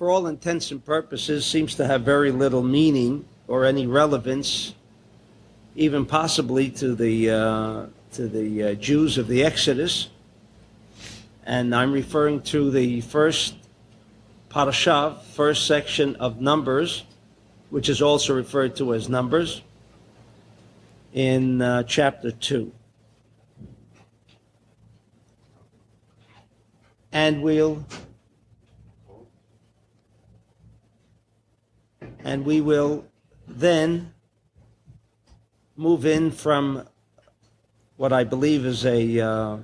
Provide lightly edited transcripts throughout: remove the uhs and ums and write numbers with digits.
for all intents and purposes, seems to have very little meaning or any relevance, even possibly to the Jews of the Exodus. And I'm referring to the first parashah, first section of Numbers, which is also referred to as Numbers, in chapter 2. And we will then move in from what I believe is a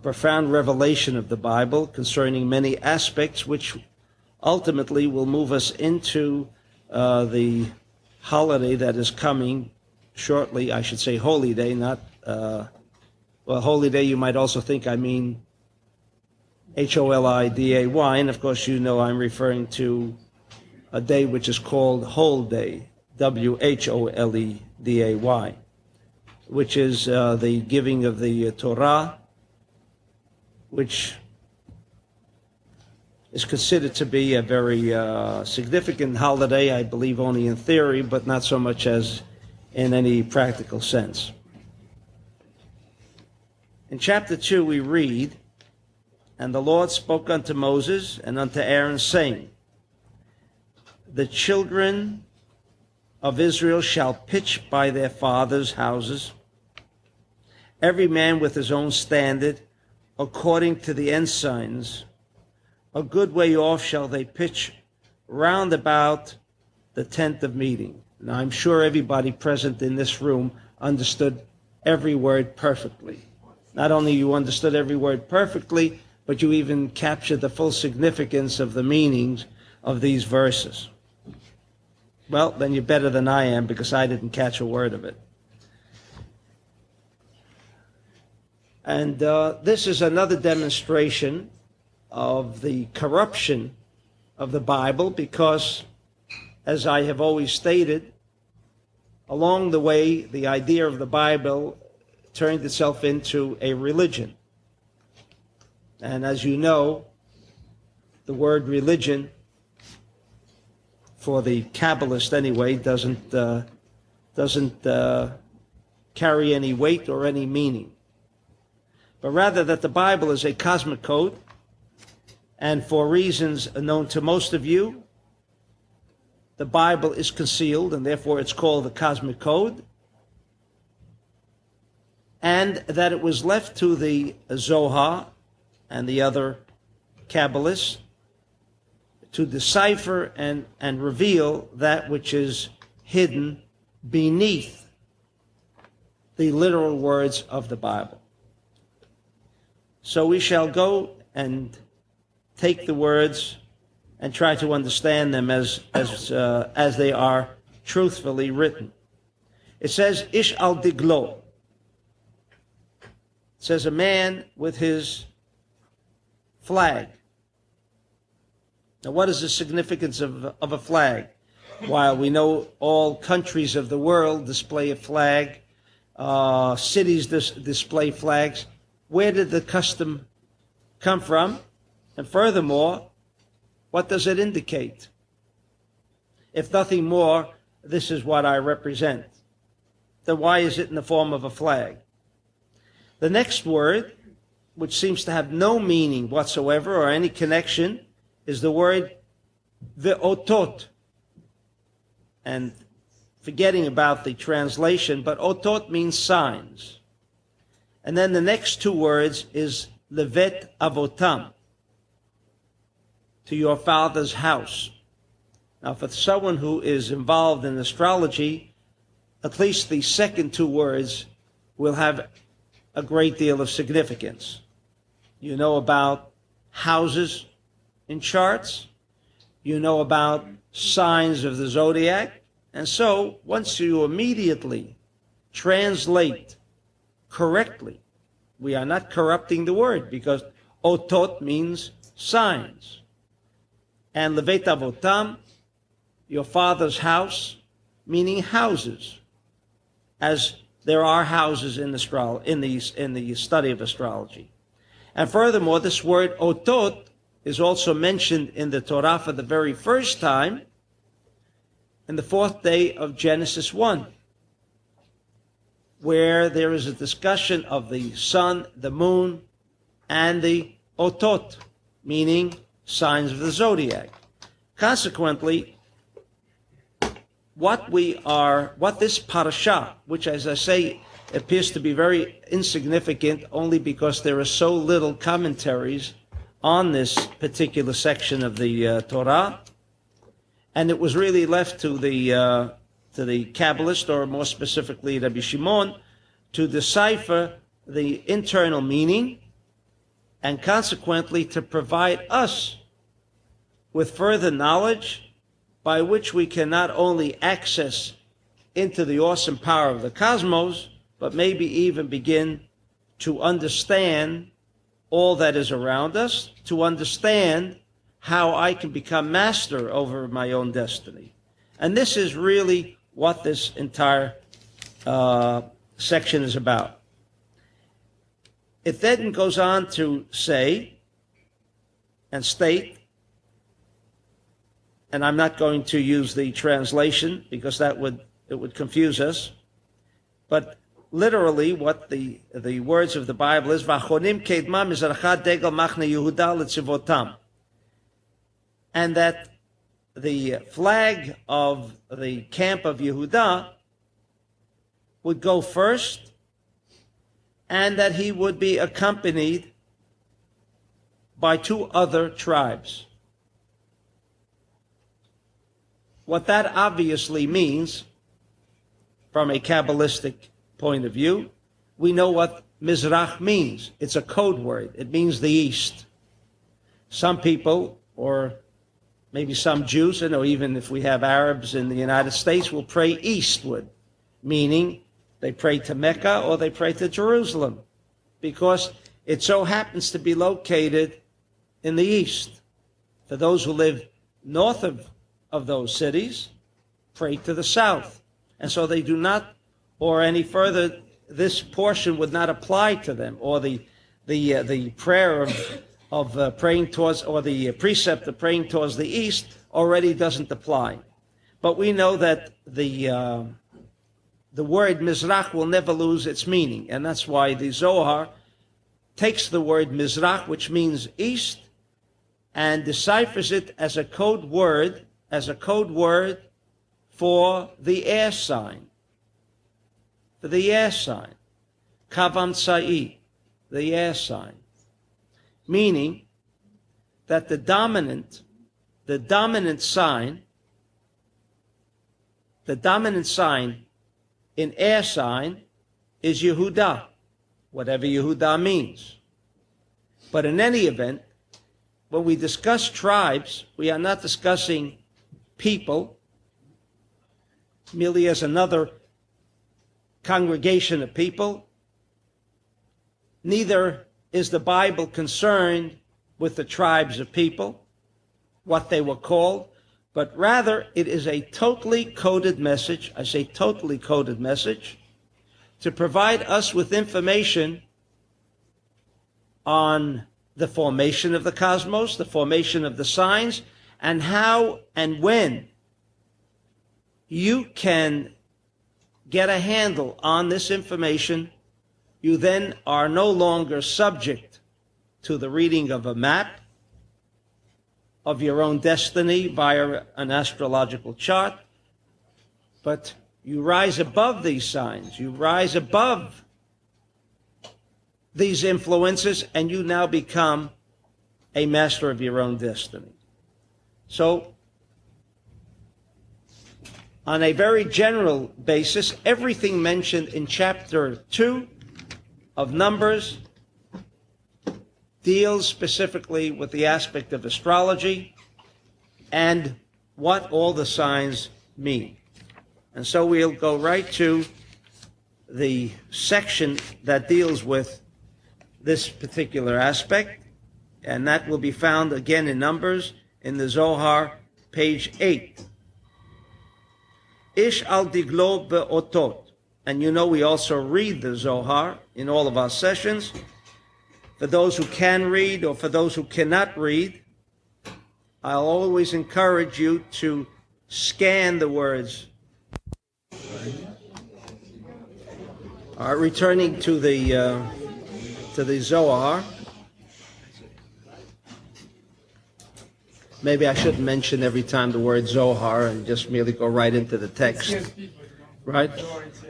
profound revelation of the Bible concerning many aspects, which ultimately will move us into the holiday that is coming shortly. I should say Holy Day, not, Holy Day you might also think I mean Holiday, and of course you know I'm referring to a day which is called Whole Day, Wholeday, which is the giving of the Torah, which is considered to be a very significant holiday, I believe only in theory, but not so much as in any practical sense. In chapter 2 we read, "And the Lord spoke unto Moses and unto Aaron, saying, The children of Israel shall pitch by their fathers' houses, every man with his own standard, according to the ensigns. A good way off shall they pitch round about the tent of meeting." Now, I'm sure everybody present in this room understood every word perfectly. Not only you understood every word perfectly, but you even captured the full significance of the meanings of these verses. Well, then you're better than I am, because I didn't catch a word of it. And this is another demonstration of the corruption of the Bible, because, as I have always stated, along the way, the idea of the Bible turned itself into a religion. And as you know, the word religion, for the Kabbalist anyway, doesn't carry any weight or any meaning. But rather that the Bible is a cosmic code, and for reasons known to most of you, the Bible is concealed, and therefore it's called the cosmic code, and that it was left to the Zohar and the other Kabbalists to decipher and reveal that which is hidden beneath the literal words of the Bible. So we shall go and take the words and try to understand them as they are truthfully written. It says, Ish al diglo. It says a man with his flag. Now, what is the significance of a flag? While we know all countries of the world display a flag, cities display flags, where did the custom come from? And furthermore, what does it indicate? If nothing more, this is what I represent. Then why is it in the form of a flag? The next word, which seems to have no meaning whatsoever or any connection, is the word ve'otot. And forgetting about the translation, but otot means signs. And then the next two words is levet avotam, to your father's house. Now, for someone who is involved in astrology, at least the second two words will have a great deal of significance. You know about houses in charts. You know about signs of the zodiac. And so, once you immediately translate correctly, we are not corrupting the word, because otot means signs. And levet avotam, your father's house, meaning houses, as there are houses in the study of astrology. And furthermore, this word otot is also mentioned in the Torah for the very first time in the 4th day of Genesis 1, where there is a discussion of the sun, the moon, and the otot, meaning signs of the zodiac. Consequently, what this parasha, which, as I say, appears to be very insignificant only because there are so little commentaries on this particular section of the Torah, and it was really left to the Kabbalist, or more specifically Rabbi Shimon, to decipher the internal meaning, and consequently to provide us with further knowledge by which we can not only access into the awesome power of the cosmos, but maybe even begin to understand all that is around us, to understand how I can become master over my own destiny. And this is really what this entire section is about. It then goes on to say and state, and I'm not going to use the translation because it would confuse us, but literally what the words of the Bible is, Vachonim kedma mizracha degel machne Yehuda letzivotam, and that the flag of the camp of Yehuda would go first, and that he would be accompanied by 2 other tribes. What that obviously means, from a Kabbalistic point of view, we know what Mizrach means. It's a code word. It means the east. Some people, or maybe some Jews, and even if we have Arabs in the United States, will pray eastward, meaning they pray to Mecca or they pray to Jerusalem, because it so happens to be located in the east. For those who live north of those cities, pray to the south. And so they do not, or any further, this portion would not apply to them, or the prayer of praying towards, or the precept of praying towards the east already doesn't apply. But we know that the word Mizrach will never lose its meaning, and that's why the Zohar takes the word Mizrach, which means east, and deciphers it as a code word for the air sign. For the air sign. Kavam Tsai, the air sign. Meaning that the dominant sign in air sign is Yehuda, whatever Yehuda means. But in any event, when we discuss tribes, we are not discussing people merely as another congregation of people. Neither is the Bible concerned with the tribes of people, what they were called, but rather it is a totally coded message, I say totally coded message, to provide us with information on the formation of the cosmos, the formation of the signs, and how and when you can get a handle on this information. You then are no longer subject to the reading of a map of your own destiny via an astrological chart, but you rise above these signs, you rise above these influences, and you now become a master of your own destiny. So, on a very general basis, everything mentioned in chapter 2 of Numbers deals specifically with the aspect of astrology and what all the signs mean. And so we'll go right to the section that deals with this particular aspect, and that will be found again in Numbers in the Zohar, page 8. Ish al diglo be'otot. And you know we also read the Zohar in all of our sessions. For those who can read or for those who cannot read, I'll always encourage you to scan the words. All right, returning to the Zohar. Maybe I shouldn't mention every time the word Zohar and just merely go right into the text. Right?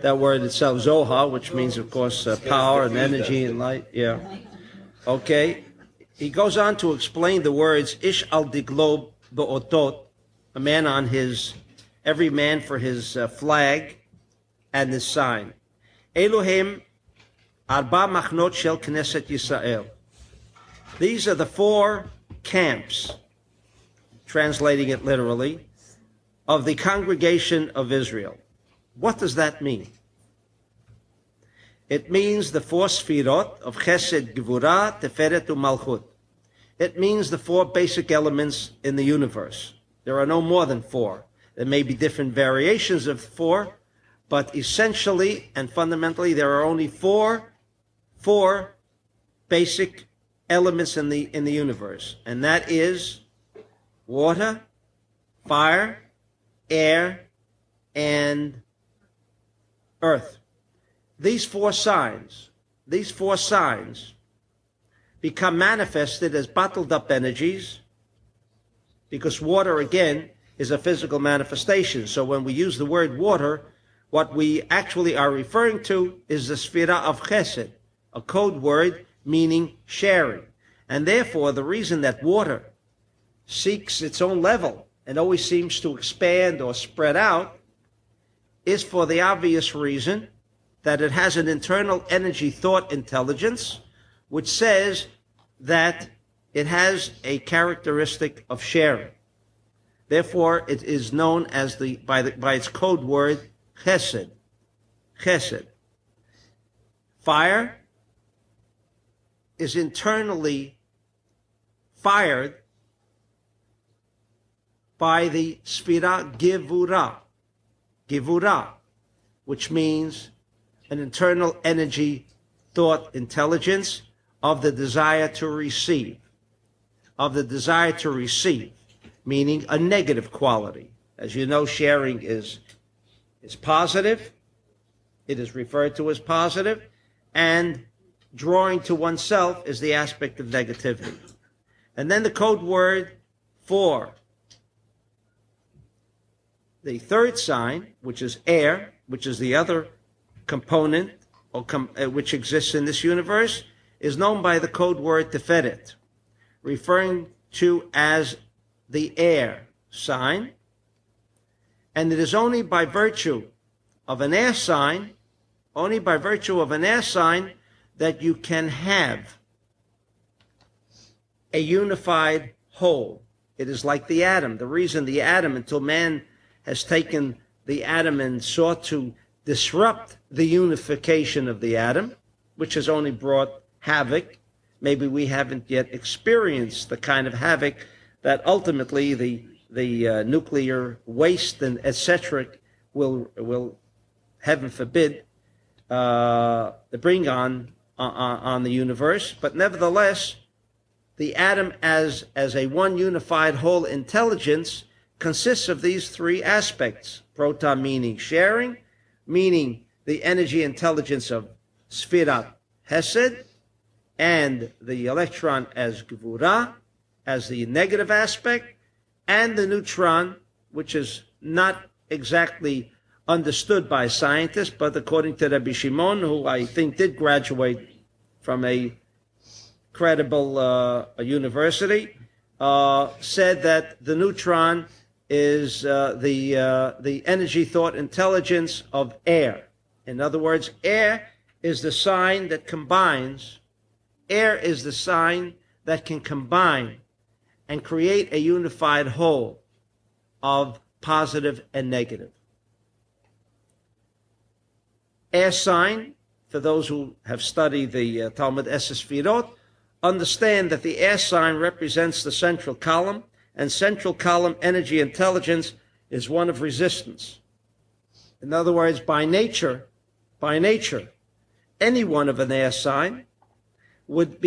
That word itself, Zohar, which means, of course, power and energy and light. Yeah. Okay. He goes on to explain the words, Ish al diglo be'otot, a man on every man for his flag and his sign. Elohim arba machnot shel Knesset Yisrael. These are the 4 camps, translating it literally, of the congregation of Israel. What does that mean? It means the 4 sfirot of Chesed, Gevurah, Teferet, and Malchut. It means the 4 basic elements in the universe. There are no more than 4. There may be different variations of 4, but essentially and fundamentally there are only four basic elements in the universe, and that is water, fire, air, and earth. These four signs become manifested as bottled up energies, because water, again, is a physical manifestation. So when we use the word water, what we actually are referring to is the sphira of chesed, a code word meaning sharing. And therefore, the reason that water seeks its own level and always seems to expand or spread out is for the obvious reason that it has an internal energy thought intelligence, which says that it has a characteristic of sharing. Therefore, it is known as by its code word chesed. Chesed. Fire is internally fired by the sphira gevurah, which means an internal energy thought intelligence of the desire to receive, meaning a negative quality. As you know, sharing is positive. It is referred to as positive, and drawing to oneself is the aspect of negativity. And then the code word for the third sign, which is air, which is the other component which exists in this universe, is known by the code word teferet, referring to as the air sign. And it is only by virtue of an air sign, that you can have a unified whole. It is like the atom. The reason the atom, until man has taken the atom and sought to disrupt the unification of the atom, which has only brought havoc. Maybe we haven't yet experienced the kind of havoc that ultimately the nuclear waste and etc. will, heaven forbid, bring on the universe. But nevertheless, the atom as a one unified whole intelligence consists of these 3 aspects. Proton meaning sharing, meaning the energy intelligence of Sfirat Hesed, and the electron as Gevurah, as the negative aspect, and the neutron, which is not exactly understood by scientists, but according to Rabbi Shimon, who I think did graduate from a credible university, said that the neutron is the energy thought intelligence of air. In other words, air is the sign that combines. Air is the sign that can combine and create a unified whole of positive and negative. Air sign, for those who have studied the Talmud Esses Sfirot, understand that the air sign represents the central column, and central column energy intelligence is one of resistance. In other words, by nature, any one of an air sign would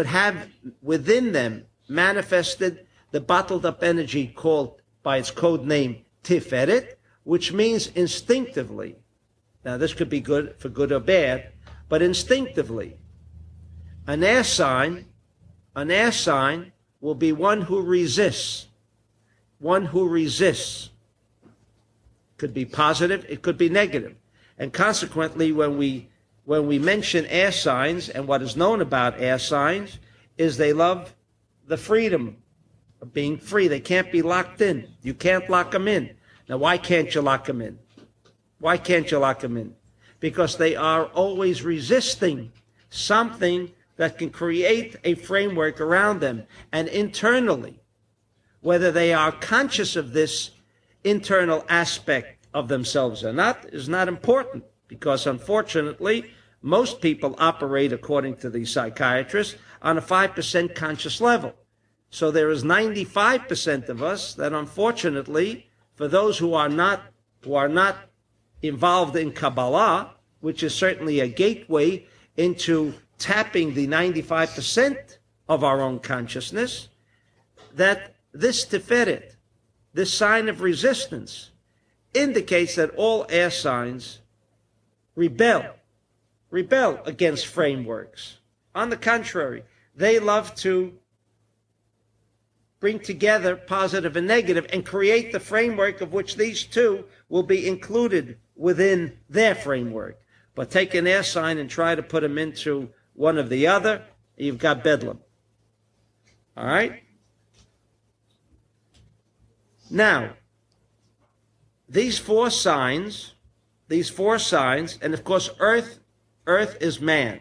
have within them manifested the bottled up energy called by its code name Tiferet, which means instinctively. Now this could be good for good or bad, but instinctively, an air sign will be one who resists. One who resists. Could be positive, it could be negative. And consequently, when we mention air signs, and what is known about air signs is they love the freedom of being free. They can't be locked in. You can't lock them in. Now, why can't you lock them in? Why can't you lock them in? Because they are always resisting something that can create a framework around them. And internally, whether they are conscious of this internal aspect of themselves or not is not important, because unfortunately, most people operate, according to the psychiatrists, on a 5% conscious level. So there is 95% of us that, unfortunately, for those who are not involved in Kabbalah, which is certainly a gateway into tapping the 95% of our own consciousness, that this Tiferet, this sign of resistance, indicates that all air signs rebel against frameworks. On the contrary, they love to bring together positive and negative and create the framework of which these two will be included within their framework. But take an air sign and try to put them into one of the other, you've got bedlam. All right? Now, these four signs, and of course earth is man.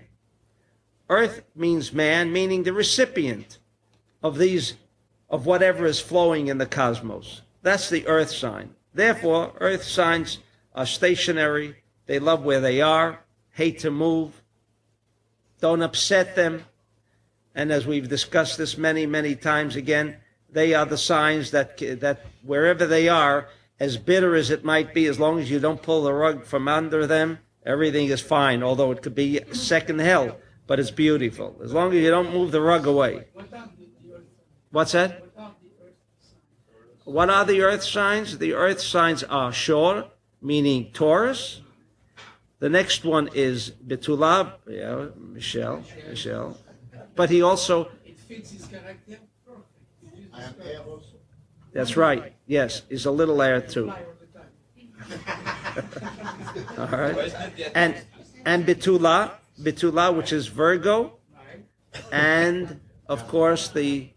Earth means man, meaning the recipient of whatever is flowing in the cosmos. That's the earth sign. Therefore, earth signs are stationary. They love where they are, hate to move, don't upset them. And as we've discussed this many, many times again, they are the signs that wherever they are, as bitter as it might be, as long as you don't pull the rug from under them, everything is fine, although it could be second hell, but it's beautiful. As long as you don't move the rug away. What's that? What are the earth signs? The earth signs are Shor, meaning Taurus. The next one is Betula, yeah, Michelle. But he also... It fits his character. That's right. Yes, he's a little air too. All right. And Betula, which is Virgo, and of course the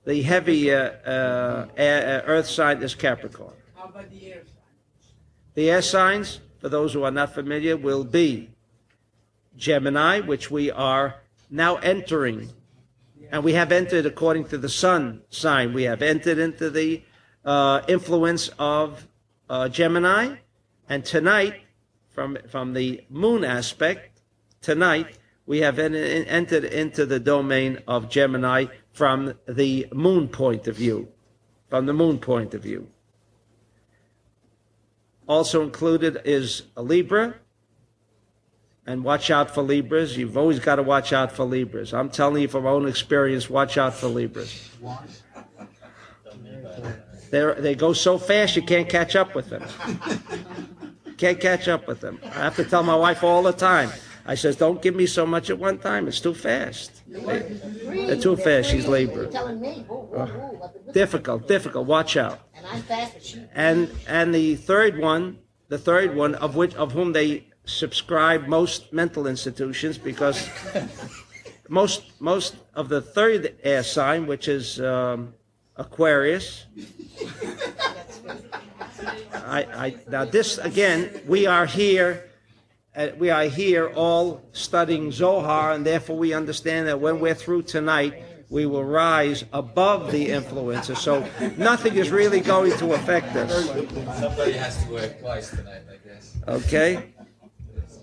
heavy earth sign is Capricorn. How about the air signs? The air signs, for those who are not familiar, will be Gemini, which we are now entering. And we have entered, according to the sun sign, we have entered into the influence of Gemini. And tonight, from the moon aspect, tonight, we have entered into the domain of Gemini from the moon point of view. From the moon point of view. Also included is a Libra. And watch out for Libras. You've always got to watch out for Libras. I'm telling you from my own experience, watch out for Libras. They go so fast you can't catch up with them. Can't catch up with them. I have to tell my wife all the time. I says, don't give me so much at one time. It's too fast. They're too fast. She's Libra. Difficult. Watch out. And the third one of whom they subscribe most mental institutions, because most of the third air sign, which is Aquarius. Now this again, we are here all studying Zohar, and therefore we understand that when we're through tonight, we will rise above the influences. So nothing is really going to affect us. Somebody has to work twice tonight, I guess. Okay.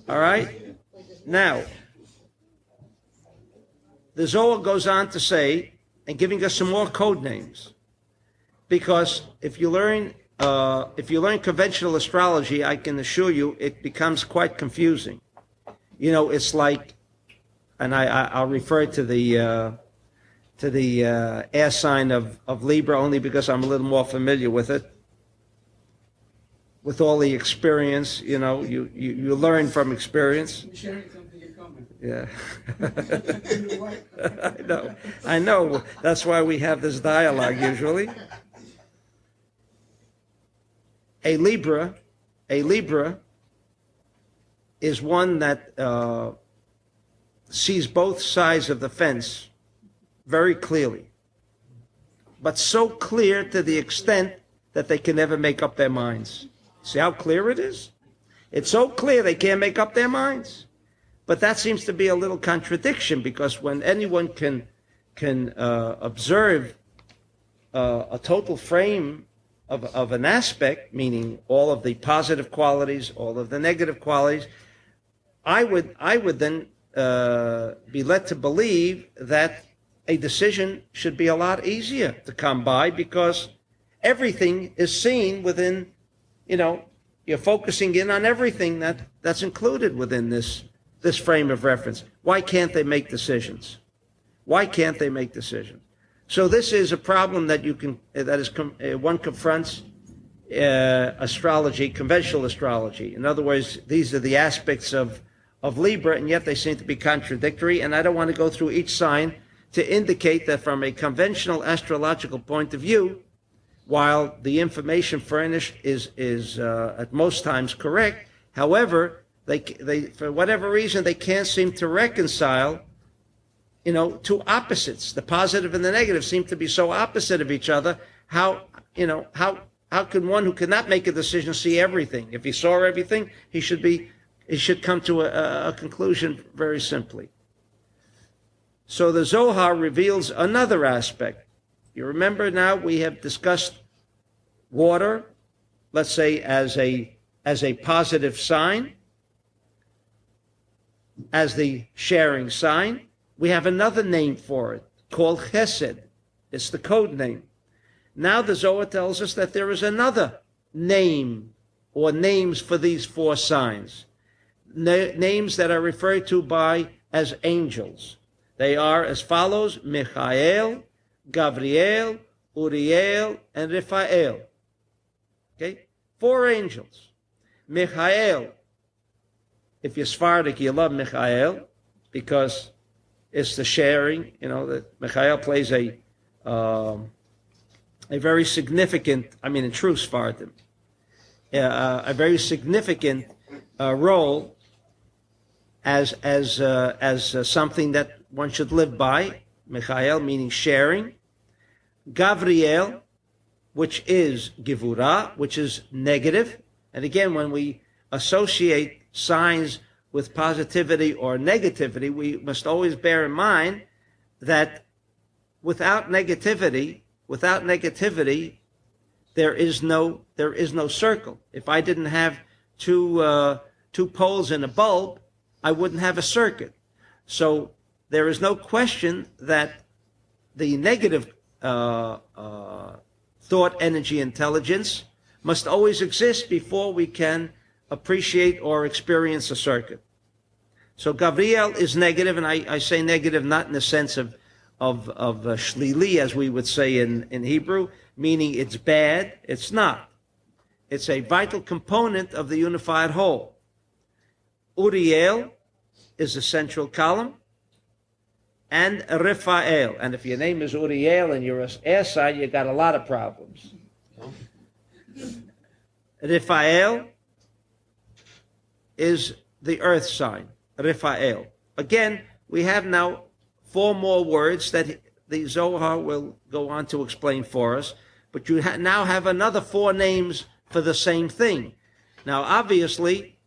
All right? Now, the Zohar goes on to say, and giving us some more code names, because if you learn conventional astrology, I can assure you it becomes quite confusing. You know, it's like, and I'll refer to air sign of Libra, only because I'm a little more familiar with it. With all the experience, you learn from experience. You're sharing something in common. Yeah. I know. That's why we have this dialogue usually. A Libra is one that sees both sides of the fence very clearly, but so clear to the extent that they can never make up their minds. See how clear it is? It's so clear they can't make up their minds. But that seems to be a little contradiction, because when anyone can observe a total frame of an aspect, meaning all of the positive qualities, all of the negative qualities, I would then be led to believe that a decision should be a lot easier to come by, because everything is seen within, you're focusing in on everything that's included within this frame of reference. Why can't they make decisions? Why can't they make decisions? So this is a problem that one confronts astrology, conventional astrology. In other words, these are the aspects of Libra, and yet they seem to be contradictory. And I don't want to go through each sign to indicate that from a conventional astrological point of view, while the information furnished is at most times correct, however, they for whatever reason they can't seem to reconcile, two opposites. The positive and the negative seem to be so opposite of each other. How can one who cannot make a decision see everything? If he saw everything, he should come to a conclusion very simply. So the Zohar reveals another aspect. You remember now we have discussed water, let's say as a positive sign, as the sharing sign. We have another name for it called Chesed. It's the code name. Now the Zohar tells us that there is another name or names for these four signs. Names that are referred to as angels. They are as follows: Michael, Gabriel, Uriel, and Raphael. Okay? 4 angels. Michael, if you're Sephardic, you love Michael, because it's the sharing, that Michael plays a very significant, in true Sephardim, a very significant role as something that one should live by. Michael meaning sharing. Gabriel, which is givura, which is negative. And again, when we associate signs with positivity or negativity, we must always bear in mind that without negativity, there is no circle. If I didn't have two poles in a bulb, I wouldn't have a circuit. So there is no question that the negative thought, energy, intelligence must always exist before we can appreciate or experience a circuit. So Gabriel is negative, and I say negative not in the sense of shlili, as we would say in Hebrew, meaning it's bad. It's not. It's a vital component of the unified whole. Uriel is the central column, and Raphael. And if your name is Uriel and you're an air sign, you got a lot of problems. Raphael is the earth sign. Raphael. Again, we have now 4 more words that the Zohar will go on to explain for us, but you now have another 4 names for the same thing. Now, obviously,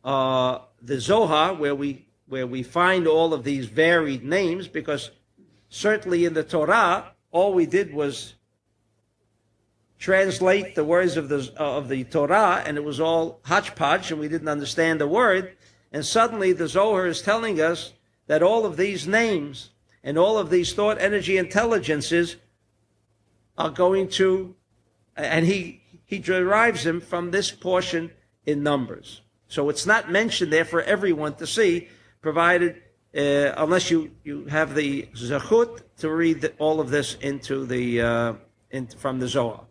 the Zohar, where we find all of these varied names, because certainly in the Torah, all we did was translate the words of the Torah, and it was all hodgepodge, and we didn't understand the word. And suddenly the Zohar is telling us that all of these names and all of these thought, energy, intelligences are going to, and he derives them from this portion in Numbers. So it's not mentioned there for everyone to see, provided unless you have the zechut to read all of this from the Zohar.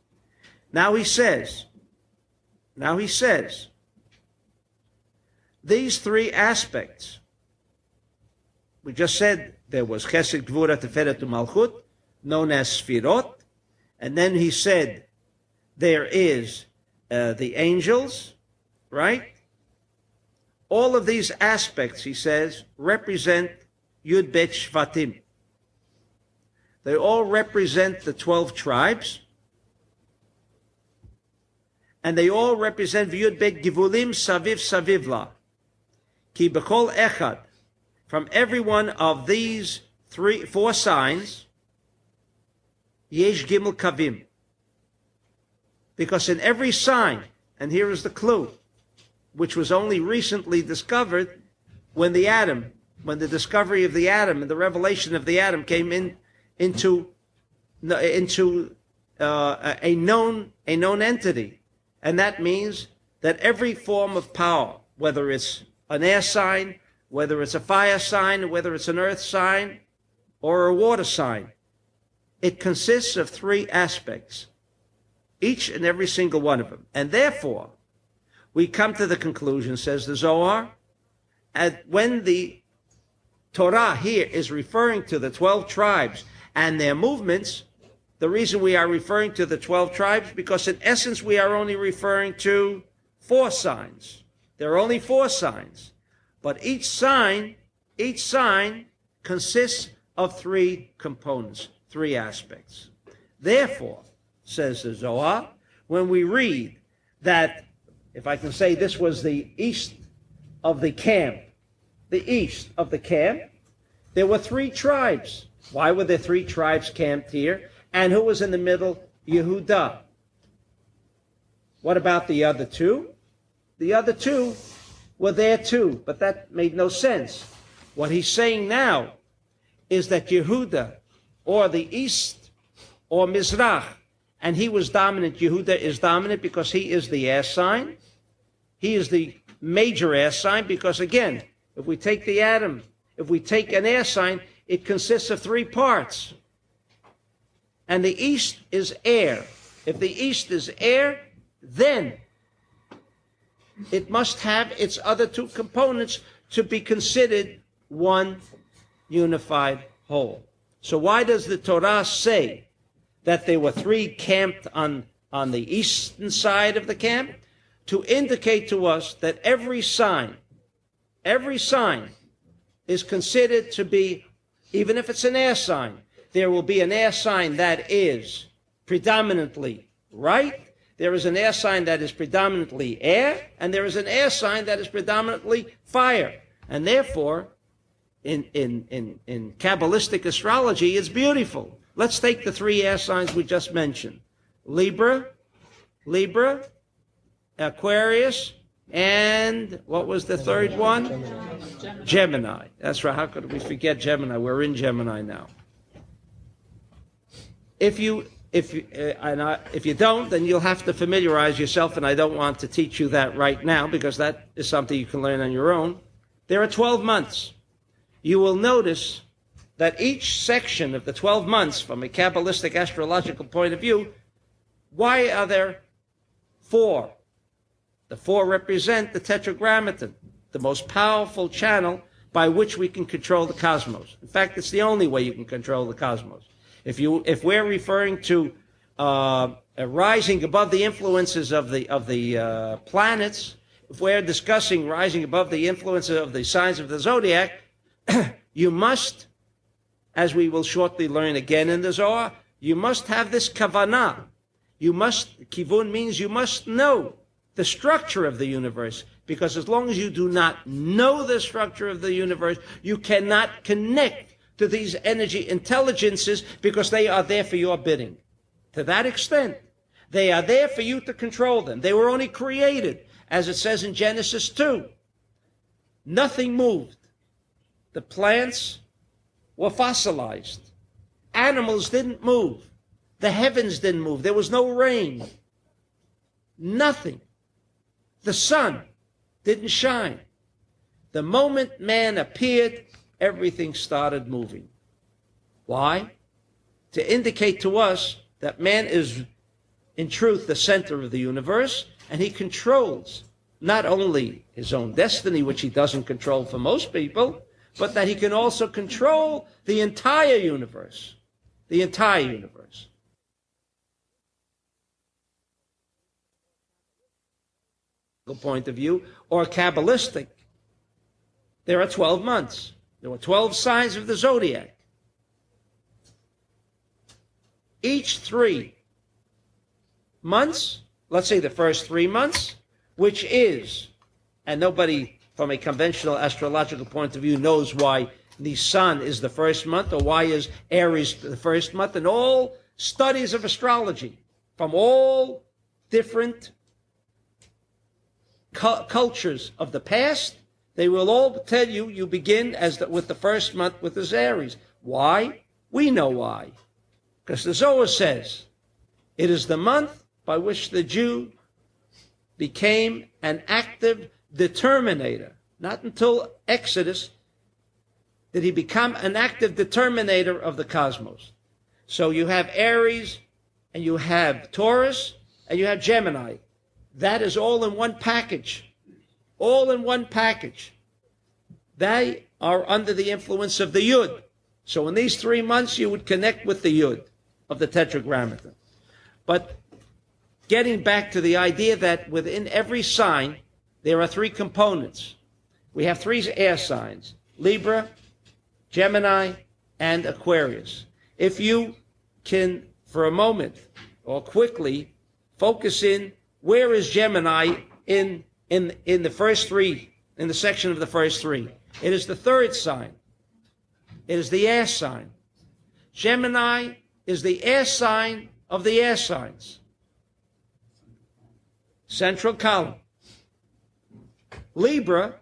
Now he says, these three aspects. We just said there was Chesed, Gvura, Tiferet, Malchut, known as Sfirot, and then he said there is the angels, right? All of these aspects, he says, represent Yud Bet Shvatim. They all represent the 12 tribes, and they all represent Yud Bet Givulim Saviv Savivla. Ki B'chol Echad, from every one of these 4 signs, Yesh Gimel Kavim. Because in every sign, and here is the clue, which was only recently discovered when the discovery of the atom and the revelation of the atom came into a known entity. And that means that every form of power, whether it's an air sign, whether it's a fire sign, whether it's an earth sign, or a water sign, it consists of 3 aspects, each and every single one of them. And therefore, we come to the conclusion, says the Zohar, when the Torah here is referring to the 12 tribes and their movements, the reason we are referring to the 12 tribes, because in essence we are only referring to 4 signs. There are only 4 signs. But each sign consists of 3 components, 3 aspects. Therefore, says the Zohar, when we read that, if I can say this was the east of the camp, there were 3 tribes. Why were there 3 tribes camped here? And who was in the middle? Yehudah. What about the other 2? The other 2 were there too, but that made no sense. What he's saying now is that Yehudah, or the east, or Mizrach, and he was dominant. Yehudah is dominant because he is the air sign. He is the major air sign because, again, if we take the atom, if we take an air sign, it consists of 3 parts. And the east is air. If the east is air, then it must have its other 2 components to be considered one unified whole. So why does the Torah say that there were 3 camped on the eastern side of the camp? To indicate to us that every sign is considered to be, even if it's an air sign, there will be an air sign that is predominantly right, there is an air sign that is predominantly air, and there is an air sign that is predominantly fire. And therefore, in Kabbalistic astrology, it's beautiful. Let's take the 3 air signs we just mentioned. Libra, Aquarius, and what was the third one? Gemini. That's right. How could we forget Gemini? We're in Gemini now. If you don't, then you'll have to familiarize yourself, and I don't want to teach you that right now because that is something you can learn on your own. There are 12 months. You will notice that each section of the 12 months, from a Kabbalistic astrological point of view, why are there 4? The 4 represent the Tetragrammaton, the most powerful channel by which we can control the cosmos. In fact, it's the only way you can control the cosmos. If we're referring to rising above the influences of the planets, if we're discussing rising above the influences of the signs of the zodiac, you must, as we will shortly learn again in the Zohar, you must have this kavanah. Kivun means you must know the structure of the universe, because as long as you do not know the structure of the universe, you cannot connect to these energy intelligences, because they are there for your bidding. To that extent, they are there for you to control them. They were only created, as it says in Genesis 2. Nothing moved. The plants were fossilized. Animals didn't move. The heavens didn't move. There was no rain. Nothing. The sun didn't shine. The moment man appeared, everything started moving. Why? To indicate to us that man is, in truth, the center of the universe, and he controls not only his own destiny, which he doesn't control for most people, but that he can also control the entire universe. The entire universe. Point of view, or Kabbalistic, there are 12 months. There were 12 signs of the zodiac. Each 3 months, let's say the first 3 months, which is, and nobody from a conventional astrological point of view knows why Nisan is the first month or why is Aries the first month, and all studies of astrology from all different cultures of the past, they will all tell you, you begin with the first month with the Aries. Why? We know why. Because the Zohar says, it is the month by which the Jew became an active determinator. Not until Exodus did he become an active determinator of the cosmos. So you have Aries, and you have Taurus, and you have Gemini. That is all in one package. All in one package. They are under the influence of the Yud. So in these 3 months, you would connect with the Yud of the Tetragrammaton. But getting back to the idea that within every sign, there are 3 components. We have 3 air signs: Libra, Gemini, and Aquarius. If you can, for a moment, or quickly, focus in, where is Gemini in the first 3, in the section of the first 3? It is the 3rd sign. It is the air sign. Gemini is the air sign of the air signs. Central column. Libra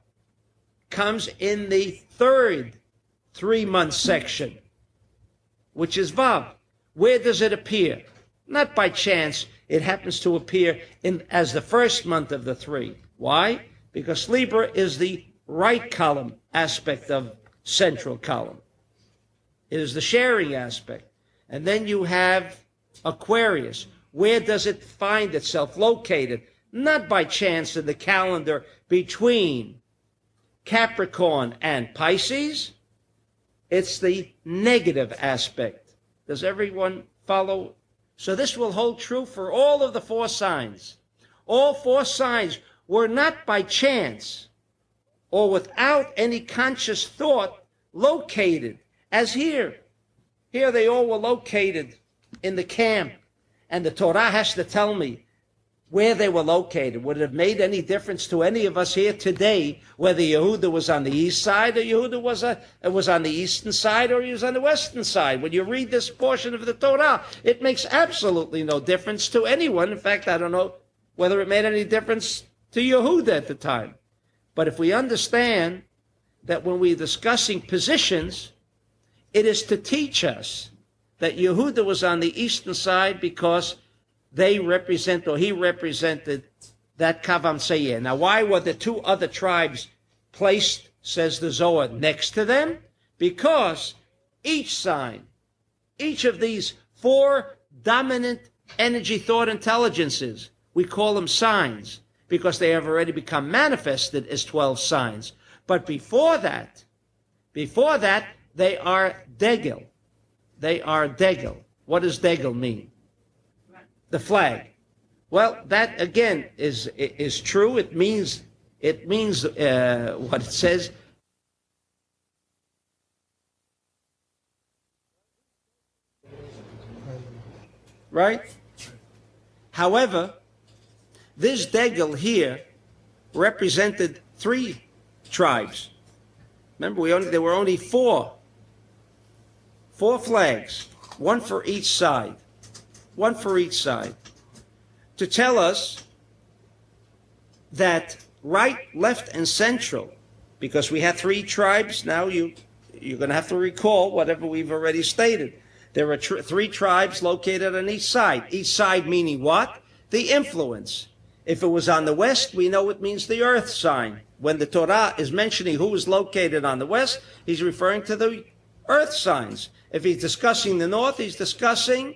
comes in the 3rd 3-month section, which is Vav. Where does it appear? Not by chance. It happens to appear as the first month of the 3. Why? Because Libra is the right column aspect of central column. It is the sharing aspect. And then you have Aquarius. Where does it find itself located? Not by chance in the calendar between Capricorn and Pisces. It's the negative aspect. Does everyone follow? So this will hold true for all of the 4 signs. All 4 signs were not by chance or without any conscious thought located, as here. Here they all were located in the camp, and the Torah has to tell me where they were located. Would it have made any difference to any of us here today whether Yehuda was on the east side or Yehuda was on the eastern side or he was on the western side? When you read this portion of the Torah, it makes absolutely no difference to anyone. In fact, I don't know whether it made any difference to Yehuda at the time. But if we understand that when we're discussing positions, it is to teach us that Yehuda was on the eastern side because they represent, or he represented, that Kavam Seir. Now, why were the 2 other tribes placed, says the Zohar, next to them? Because each sign, each of these 4 dominant energy thought intelligences, we call them signs, because they have already become manifested as 12 signs. But before that, they are Degel. They are Degel. What does Degel mean? The flag. Well, that again is true. It means what it says. Right? However, this Degel here represented 3 tribes. Remember, there were only 4 flags, 1 for each side. 1 for each side, to tell us that right, left, and central, because we have 3 tribes. Now you're going to have to recall whatever we've already stated. There are 3 tribes located on each side. Each side meaning what? The influence. If it was on the west, we know it means the earth sign. When the Torah is mentioning who is located on the west, he's referring to the earth signs. If he's discussing the north, he's discussing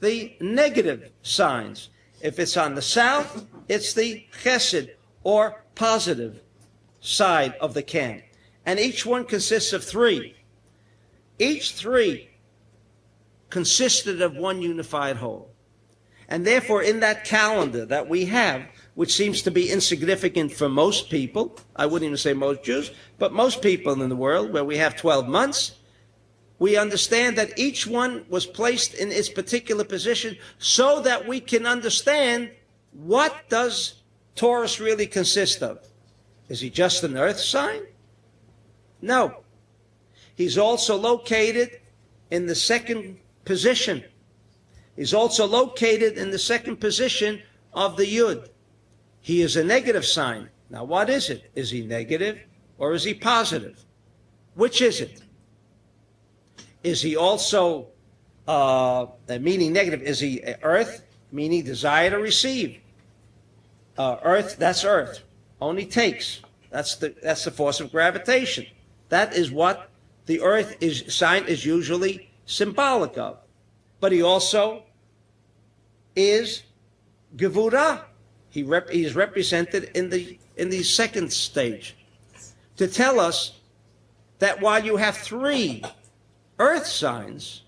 the negative signs. If it's on the south, it's the chesed, or positive side of the camp. And each one consists of three. Each three consisted of one unified whole. And therefore, in that calendar that we have, which seems to be insignificant for most people, I wouldn't even say most Jews, but most people in the world, where we have 12 months, we understand that each one was placed in its particular position so that we can understand what does Taurus really consist of. Is he just an earth sign? No. He's also located in the second position. He's also located in the second position of the Yud. He is a negative sign. Now, what is it? Is he negative or is he positive? Which is it? Is he also, meaning negative, is he earth, meaning desire to receive? Earth, that's earth. Only takes. That's the force of gravitation. That is what the earth sign is usually symbolic of. But he also is Gevurah. He is represented in the second stage to tell us that while you have three earth signs,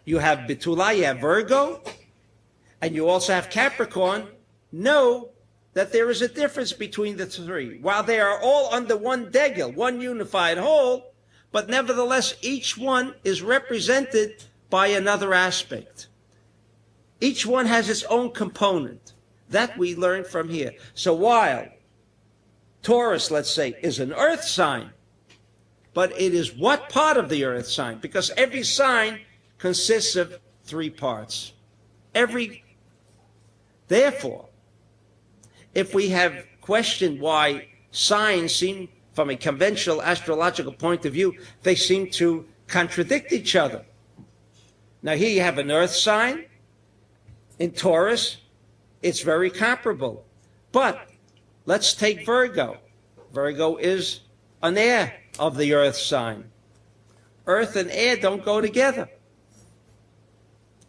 you have Betula, you have Virgo, and you also have Capricorn. Know that there is a difference between the three. While they are all under one degel, one unified whole, but nevertheless each one is represented by another aspect. Each one has its own component. That we learn from here. So while Taurus, let's say, is an earth sign, but it is what part of the earth sign? Because every sign consists of three parts. Therefore, if we have questioned why signs seem, from a conventional astrological point of view, they seem to contradict each other. Now here you have an earth sign. In Taurus, it's very comparable. But let's take Virgo. Virgo is an air of the earth sign. Earth and air don't go together.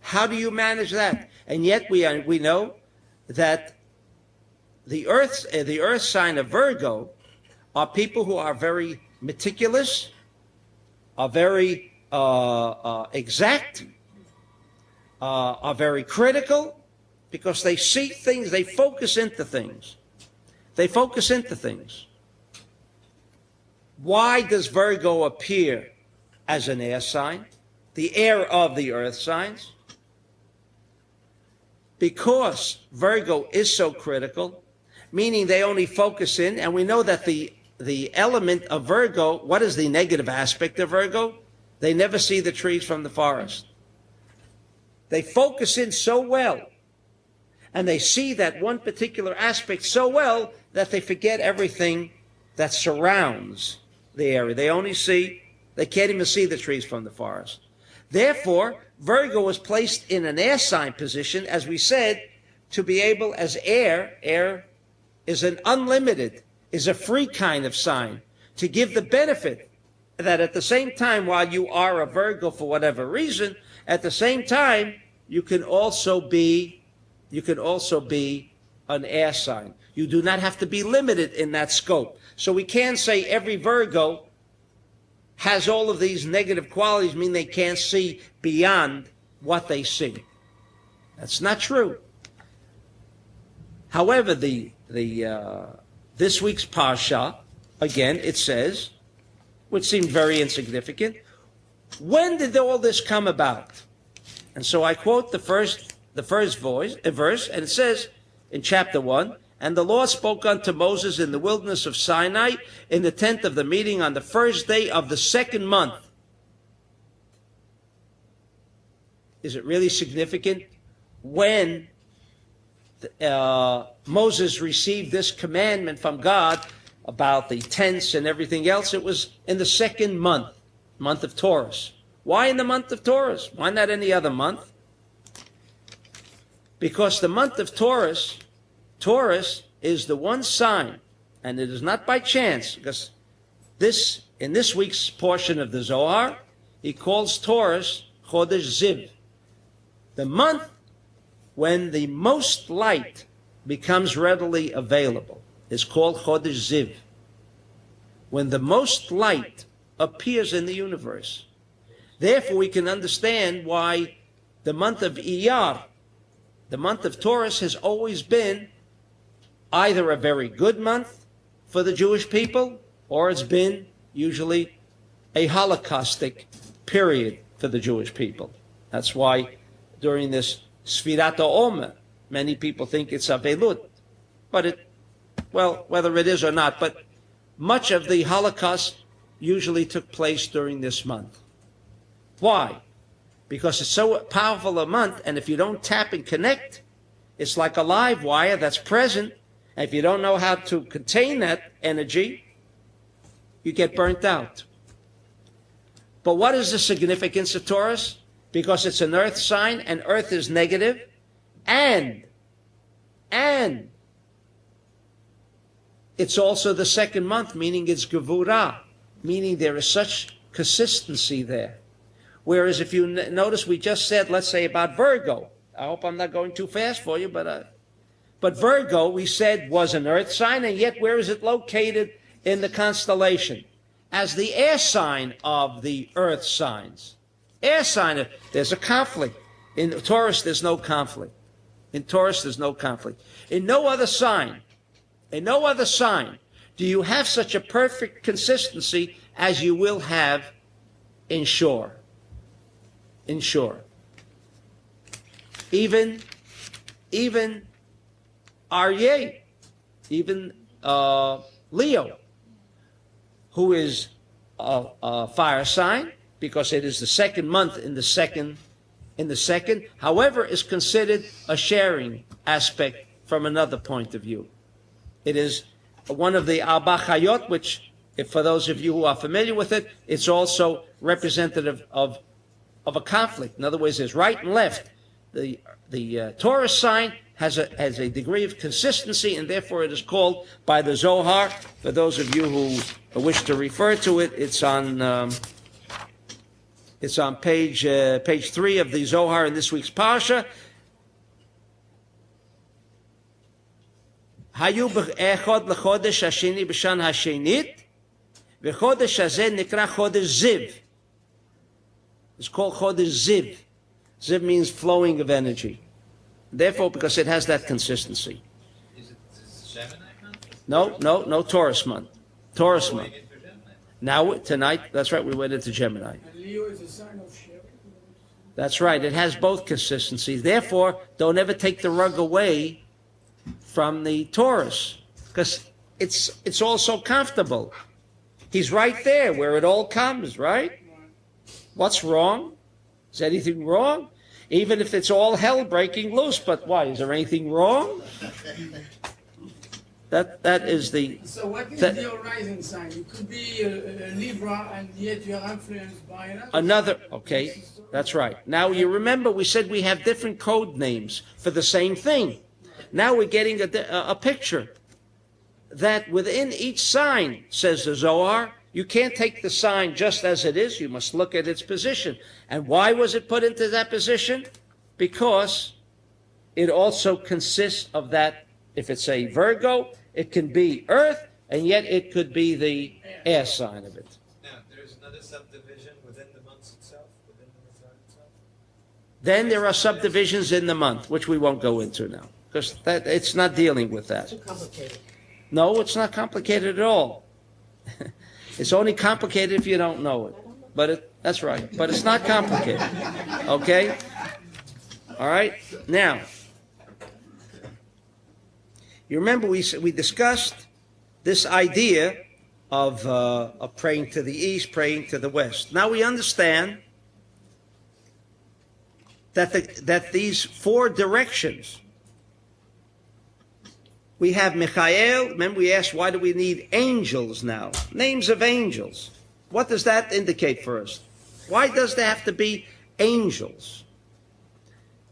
How do you manage that? And yet we know that the earth sign of Virgo are people who are very meticulous, are very exact, are very critical, because they see things, they focus into things. They focus into things. Why does Virgo appear as an air sign, the air of the earth signs? Because Virgo is so critical, meaning they only focus in, and we know that the element of Virgo, what is the negative aspect of Virgo? They never see the trees from the forest. They focus in so well, and they see that one particular aspect so well that they forget everything that surrounds the area. They can't even see the trees from the forest. Therefore, Virgo was placed in an air sign position, as we said, to be able, as air is an unlimited, is a free kind of sign, to give the benefit that at the same time, while you are a Virgo for whatever reason, at the same time, you can also be an air sign. You do not have to be limited in that scope. So we can't say every Virgo has all of these negative qualities, mean they can't see beyond what they see. That's not true. However, this week's Parsha, again, it says, which seemed very insignificant, when did all this come about? And so I quote the first verse, and it says in chapter 1, "And the Lord spoke unto Moses in the wilderness of Sinai in the tent of the meeting on the first day of the second month." Is it really significant? When Moses received this commandment from God about the tents and everything else, it was in the second month of Taurus. Why in the month of Taurus? Why not any other month? Because the month of Taurus Taurus is the one sign, and it is not by chance, because in this week's portion of the Zohar, he calls Taurus Chodesh Ziv, the month when the most light becomes readily available is called Chodesh Ziv. When the most light appears in the universe. Therefore, we can understand why the month of Iyar, the month of Taurus, has always been either a very good month for the Jewish people, or it's been usually a holocaustic period for the Jewish people. That's why during this Sfirat HaOmer, many people think it's Avelut. But whether it is or not, but much of the Holocaust usually took place during this month. Why? Because it's so powerful a month, and if you don't tap and connect, it's like a live wire that's present, and if you don't know how to contain that energy, you get burnt out. But what is the significance of Taurus? Because it's an earth sign, and earth is negative, and it's also the second month, meaning it's Gevurah, meaning there is such consistency there. Whereas if you notice, we just said, let's say about Virgo. I hope I'm not going too fast for you, but Virgo, we said, was an earth sign, and yet where is it located in the constellation? As the air sign of the earth signs. Air sign, there's a conflict. In Taurus, there's no conflict. In Taurus, there's no conflict. In no other sign do you have such a perfect consistency as you will have in Shor. In Shor. Even Aryeh, even Leo, who is a fire sign, because it is the second month in the second, however, is considered a sharing aspect from another point of view. It is one of the Arba Chayot, which, if for those of you who are familiar with it, it's also representative of a conflict. In other words, there's right and left. The Taurus sign has a degree of consistency, and therefore it is called by the Zohar. For those of you who wish to refer to it, it's on page 3 of the Zohar in this week's Parsha. Hayu b'echod l'chodesh hasheni b'shan hashenit, v'chodesh hazeh nikra chodesh ziv. It's called chodesh ziv. Ziv means flowing of energy. Therefore, because it has that consistency. Is it Gemini month? No, Taurus month. Taurus month. Now, tonight, that's right, we went into Gemini. And Leo is a sign of sharing. That's right, it has both consistencies. Therefore, don't ever take the rug away from the Taurus, because it's all so comfortable. He's right there where it all comes, right? What's wrong? Is anything wrong? Even if it's all hell breaking loose, but why? Is there anything wrong? That is the... So what is the rising sign? It could be a Libra, and yet you are influenced by another. Okay, that's right. Now you remember we said we have different code names for the same thing. Now we're getting a picture that within each sign, says the Zohar, you can't take the sign just as it is. You must look at its position. And why was it put into that position? Because it also consists of that. If it's a Virgo, it can be Earth, and yet it could be the air sign of it. Now, there's another subdivision within the month itself, within the sign itself? Then there are subdivisions in the month, which we won't go into now, because it's not dealing with that. Too complicated. No, it's not complicated at all. It's only complicated if you don't know it. But that's right. But it's not complicated. Okay? All right? Now, you remember we discussed this idea of praying to the east, praying to the west. Now we understand that these four directions, we have Michael. Remember we asked, why do we need angels now? Names of angels. What does that indicate for us? Why does there have to be angels?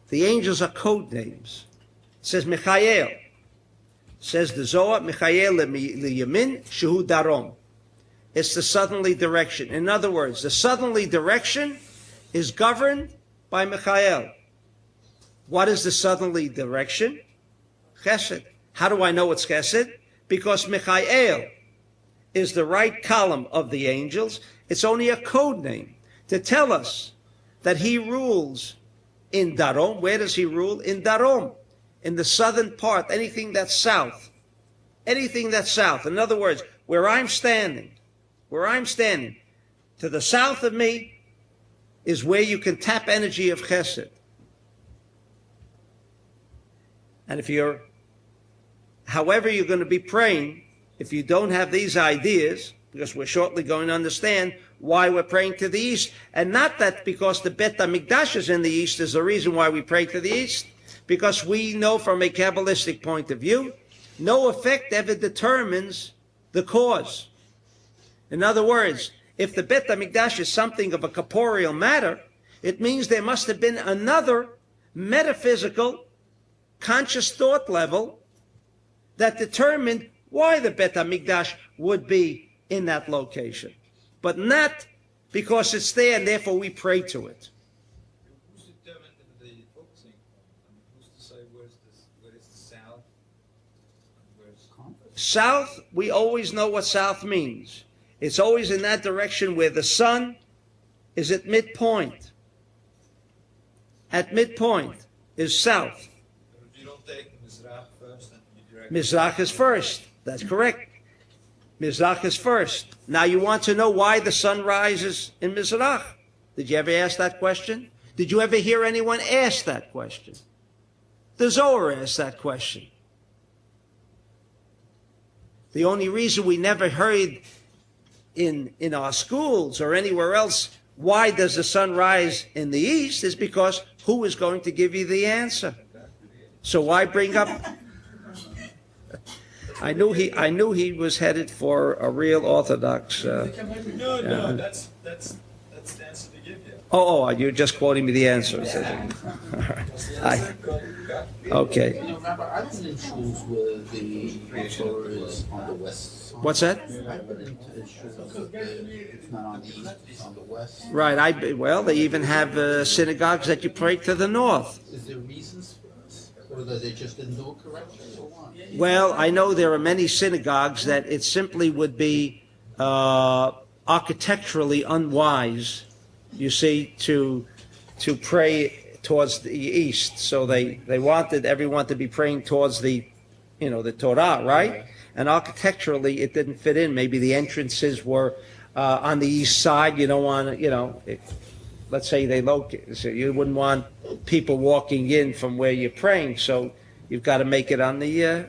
The angels are code names. It says Michael. Says the Zohar, Michayel liyamin shehu darom. It's the southerly direction. In other words, the southerly direction is governed by Michael. What is the southerly direction? Chesed. How do I know it's Chesed? Because Michael is the right column of the angels. It's only a code name to tell us that he rules in Darom. Where does he rule? In Darom, in the southern part, anything that's south. Anything that's south. In other words, where I'm standing, to the south of me is where you can tap energy of Chesed. And however you're going to be praying, if you don't have these ideas, because we're shortly going to understand why we're praying to the east, and not that because the Bet HaMikdash is in the east is the reason why we pray to the east, because we know from a Kabbalistic point of view, no effect ever determines the cause. In other words, if the Bet HaMikdash is something of a corporeal matter, it means there must have been another metaphysical, conscious thought level that determined why the Bet HaMikdash would be in that location. But not because it's there and therefore we pray to it. Who's determined the focusing point? I mean, who's to say where is the south? And where's South, we always know what south means. It's always in that direction where the sun is at midpoint. At midpoint is south. But if you don't take Mizrach first, then you direct Mizrach is first. That's correct. Mizrach is first. Now you want to know why the sun rises in Mizrach. Did you ever ask that question? Did you ever hear anyone ask that question? The Zohar asked that question. The only reason we never heard in our schools or anywhere else, why does the sun rise in the east, is because who is going to give you the answer? So why bring up? I knew he was headed for a real Orthodox. No, that's the answer to give you. Oh, you're just quoting me the answer. Okay. You know, Rabbi, I've been in schools where the Torah is on the west side. What's that? I've been into schools where it's not on the east, it's on the west. Right. Well, they even have synagogues that you pray to the north. Is there reasons for this? Or that they just didn't do it correctly, or what? Well, I know there are many synagogues that it simply would be architecturally unwise, you see, to pray towards the east. So they wanted everyone to be praying towards the Torah, right? And architecturally, it didn't fit in. Maybe the entrances were on the east side. You don't want to, let's say they locate. So you wouldn't want people walking in from where you're praying. So you've got to make it on the.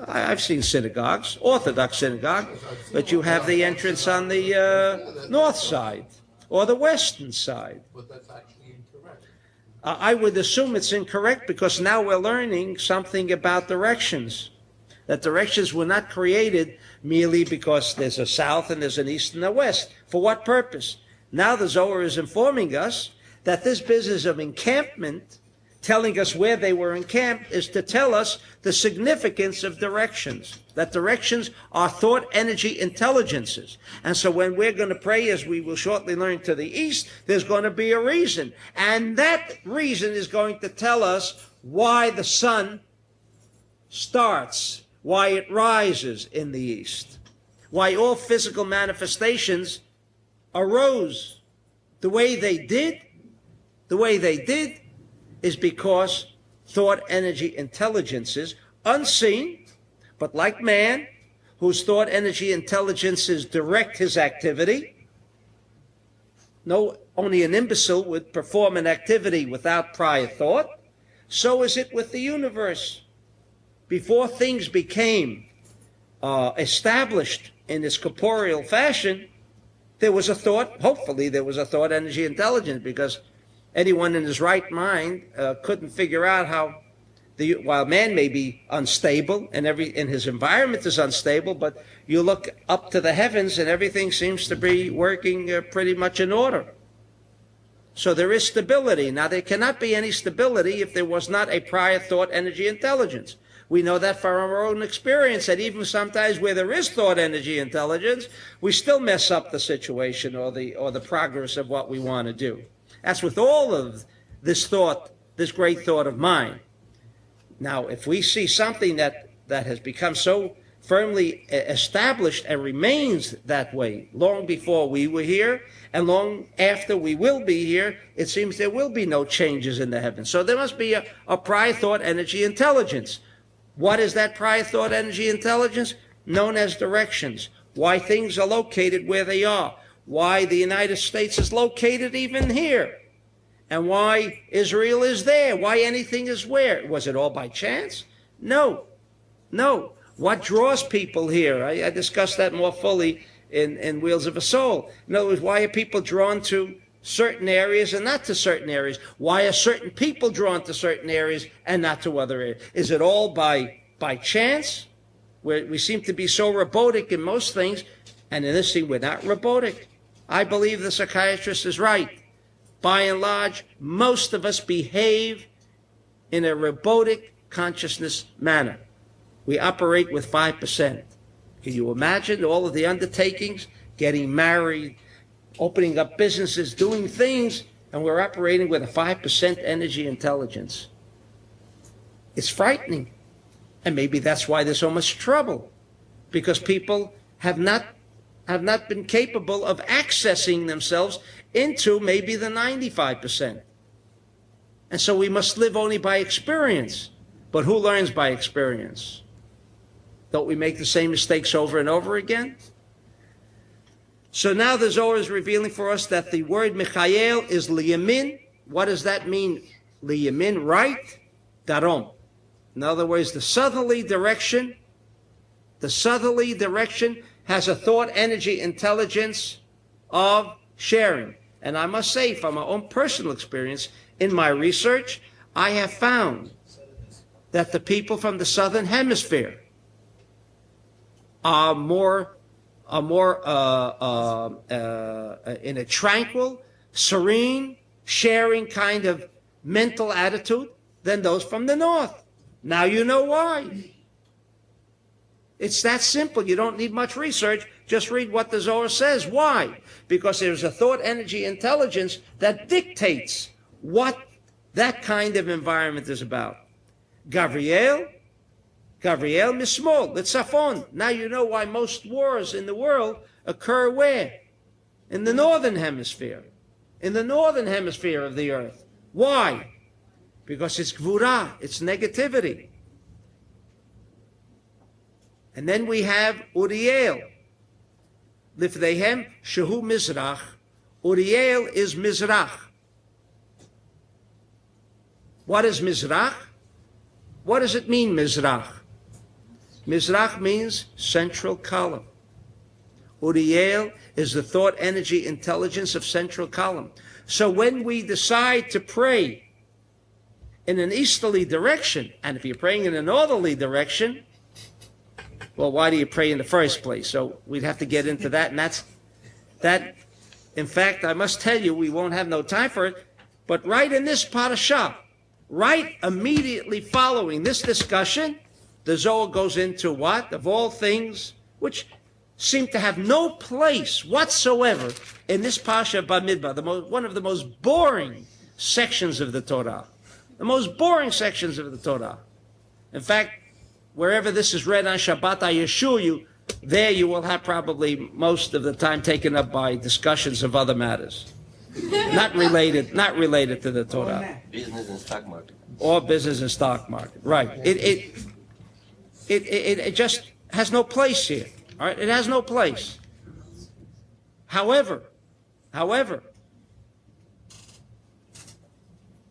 I've seen synagogues, Orthodox synagogue, but you have the entrance on the north side or the western side. But that's actually incorrect. I would assume it's incorrect because now we're learning something about directions. That directions were not created merely because there's a south and there's an east and a west. For what purpose? Now the Zohar is informing us that this business of encampment, telling us where they were encamped, is to tell us the significance of directions. That directions are thought, energy, intelligences. And so when we're going to pray, as we will shortly learn, to the east, there's going to be a reason. And that reason is going to tell us why the sun starts, why it rises in the east, why all physical manifestations arose the way they did is because thought, energy, intelligences, unseen, but like man, whose thought, energy, intelligences direct his activity. No, only an imbecile would perform an activity without prior thought. So is it with the universe. Before things became established in this corporeal fashion, there was a thought, hopefully there was a thought, energy, intelligence, because anyone in his right mind couldn't figure out how, while man may be unstable and his environment is unstable, but you look up to the heavens and everything seems to be working pretty much in order. So there is stability. Now, there cannot be any stability if there was not a prior thought, energy, intelligence. We know that from our own experience, that even sometimes where there is thought, energy, intelligence, we still mess up the situation or the progress of what we want to do. That's with all of this thought, this great thought of mine. Now, if we see something that has become so firmly established and remains that way long before we were here and long after we will be here, it seems there will be no changes in the heavens. So there must be a prior thought, energy, intelligence. What is that prior thought, energy, intelligence? Known as directions. Why things are located where they are. Why the United States is located even here. And why Israel is there. Why anything is where. Was it all by chance? No. What draws people here? I discussed that more fully in Wheels of a Soul. In other words, why are people drawn to certain areas and not to certain areas? Why are certain people drawn to certain areas and not to other areas? Is it all by chance? We seem to be so robotic in most things, and in this thing we're not robotic. I believe the psychiatrist is right. By and large, most of us behave in a robotic consciousness manner. We operate with 5%. Can you imagine all of the undertakings, getting married, opening up businesses, doing things, and we're operating with a 5% energy intelligence? It's frightening. And maybe that's why there's so much trouble, because people have not been capable of accessing themselves into maybe the 95%. And so we must live only by experience. But who learns by experience? Don't we make the same mistakes over and over again? So now the Zohar is revealing for us that the word Michael is liyamin. What does that mean? Liyamin, right? Darom. In other words, the southerly direction has a thought, energy, intelligence of sharing. And I must say, from my own personal experience, in my research, I have found that the people from the southern hemisphere are more in a tranquil, serene, sharing kind of mental attitude than those from the north. Now you know why. It's that simple. You don't need much research. Just read what the Zohar says. Why? Because there's a thought, energy, intelligence that dictates what that kind of environment is about. Gabriel mismol, litzafon. Now you know why most wars in the world occur where? In the northern hemisphere. In the northern hemisphere of the earth. Why? Because it's gvura, it's negativity. And then we have Uriel. Lifneihem shehu mizrach. Uriel is mizrach. What is mizrach? What does it mean, mizrach? Mizrach means central column. Uriel is the thought, energy, intelligence of central column. So when we decide to pray in an easterly direction, and if you're praying in a northerly direction, well, why do you pray in the first place? So we'd have to get into that, and that. In fact, I must tell you, we won't have no time for it, but right in this parashah, right immediately following this discussion, the Zohar goes into what? Of all things, which seem to have no place whatsoever in this Parshat Bamidbar, one of the most boring sections of the Torah. The most boring sections of the Torah. In fact, wherever this is read on Shabbat, I assure you, there you will have probably most of the time taken up by discussions of other matters. Not related to the Torah. Business and stock market. Or business and stock market. Right. It just has no place here. All right? It has no place. However,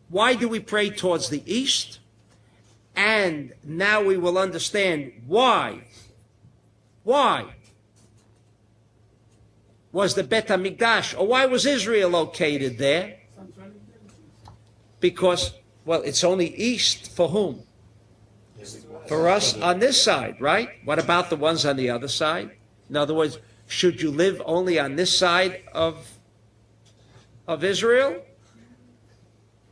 why do we pray towards the east? And now we will understand why. Why was the Bet HaMikdash, or why was Israel located there? Because, well, it's only east for whom? For us on this side, right? What about the ones on the other side? In other words, should you live only on this side of Israel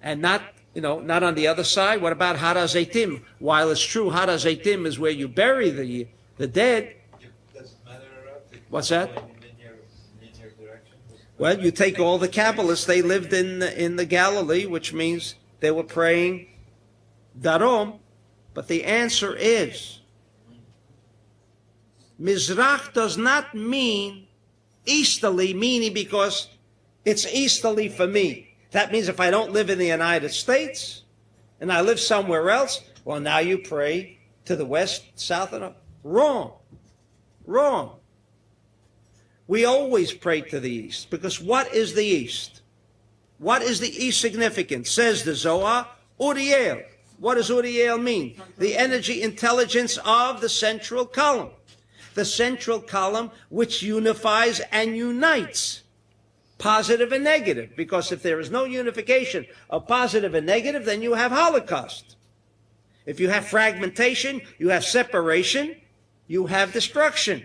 and not not on the other side. What about Har HaZeitim? While it's true, Har HaZeitim is where you bury the dead. Does it matter? What's that? Linear direction? Well, you take all the Kabbalists, they lived in the Galilee, which means they were praying Darom, but the answer is, Mizrach does not mean easterly, meaning because it's easterly for me. That means if I don't live in the United States and I live somewhere else, well, now you pray to the west, south, and north. Wrong. Wrong. We always pray to the east, because what is the east? What is the east significance? Says the Zohar, Uriel. What does Uriel mean? The energy intelligence of the central column. The central column which unifies and unites positive and negative, because if there is no unification of positive and negative, then you have Holocaust. If you have fragmentation, you have separation, you have destruction.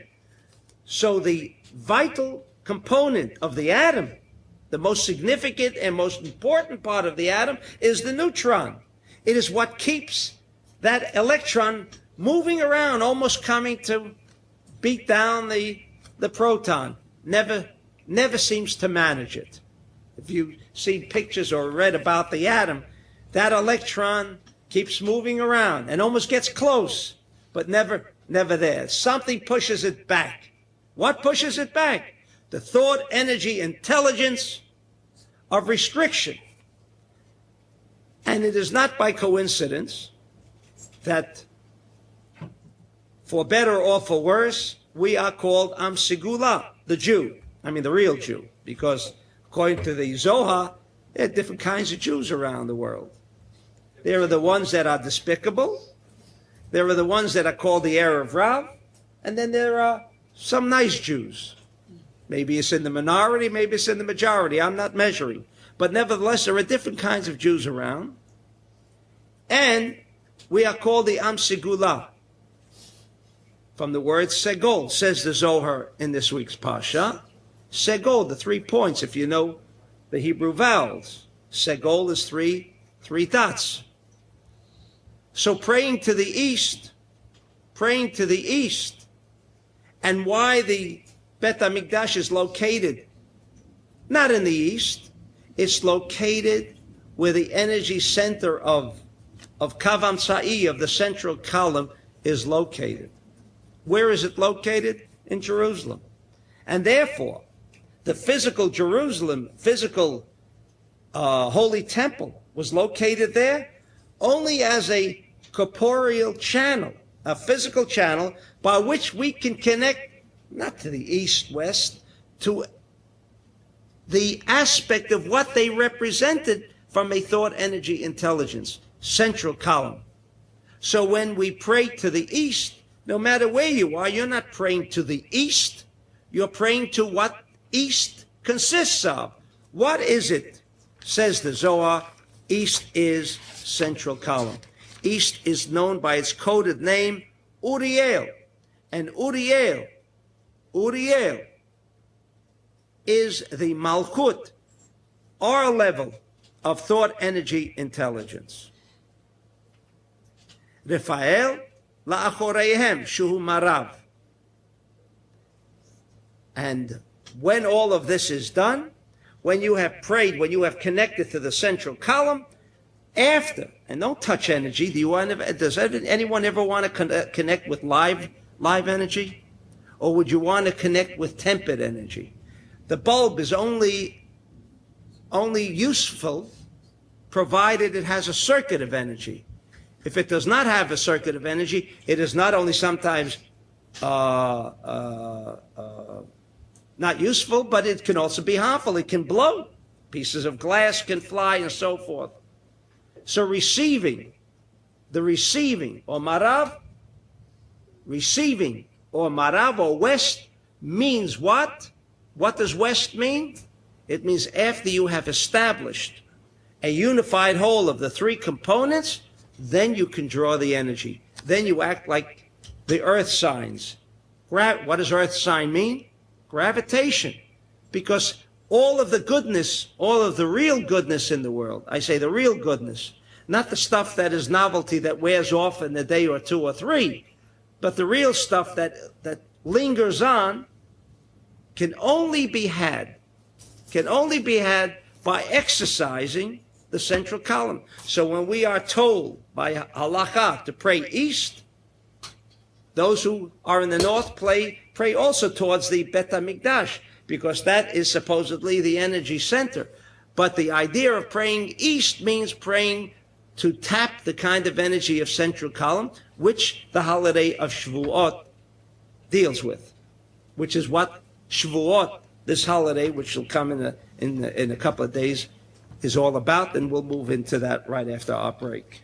So the vital component of the atom, the most significant and most important part of the atom, is the neutron. It is what keeps that electron moving around, almost coming to beat down the proton. Never seems to manage it. If you see pictures or read about the atom, that electron keeps moving around and almost gets close, but never there. Something pushes it back. What pushes it back? The thought, energy, intelligence of restriction. And it is not by coincidence that, for better or for worse, we are called Am Segula, the Jew. I mean the real Jew, because according to the Zohar, there are different kinds of Jews around the world. There are the ones that are despicable. There are the ones that are called the Erev Rav. And then there are some nice Jews. Maybe it's in the minority, maybe it's in the majority. I'm not measuring. But nevertheless, there are different kinds of Jews around. And we are called the Am Segula. From the word Segol, says the Zohar in this week's Parsha. Segol, the 3 points, if you know the Hebrew vowels. Segol is three dots. So praying to the east, and why the Bet HaMikdash is located not in the east, it's located where the energy center of Kavam Sa'i, of the central column, is located. Where is it located? In Jerusalem. And therefore, the physical Jerusalem, holy temple was located there only as a corporeal channel, a physical channel by which we can connect, not to the east, west, to the aspect of what they represented from a thought, energy, intelligence, central column. So when we pray to the east, no matter where you are, you're not praying to the east, you're praying to what east consists of. What is it? Says the Zohar, east is central column. East is known by its coded name, Uriel. And Uriel is the Malchut, our level of thought, energy, intelligence. Raphael la'achoreihem shuhu marav. And when all of this is done, when you have prayed, when you have connected to the central column, after, and don't touch energy. Does anyone ever want to connect with live energy? Or would you want to connect with tempered energy? The bulb is only useful provided it has a circuit of energy. If it does not have a circuit of energy, it is not only sometimes not useful, but it can also be harmful. It can blow. Pieces of glass can fly and so forth. So or marav or west means what? What does west mean? It means after you have established a unified whole of the 3 components, then you can draw the energy. Then you act like the earth signs. What does earth sign mean? Gravitation. Because all of the goodness, all of the real goodness in the world, I say the real goodness, not the stuff that is novelty that wears off in a day or two or three, but the real stuff that lingers on can only be had by exercising the central column. So when we are told by halakha to pray east, those who are in the north pray also towards the Bet HaMikdash, because that is supposedly the energy center. But the idea of praying east means praying to tap the kind of energy of central column, which the holiday of Shavuot deals with, which is what Shavuot, this holiday, which will come in a couple of days, is all about, and we'll move into that right after our break.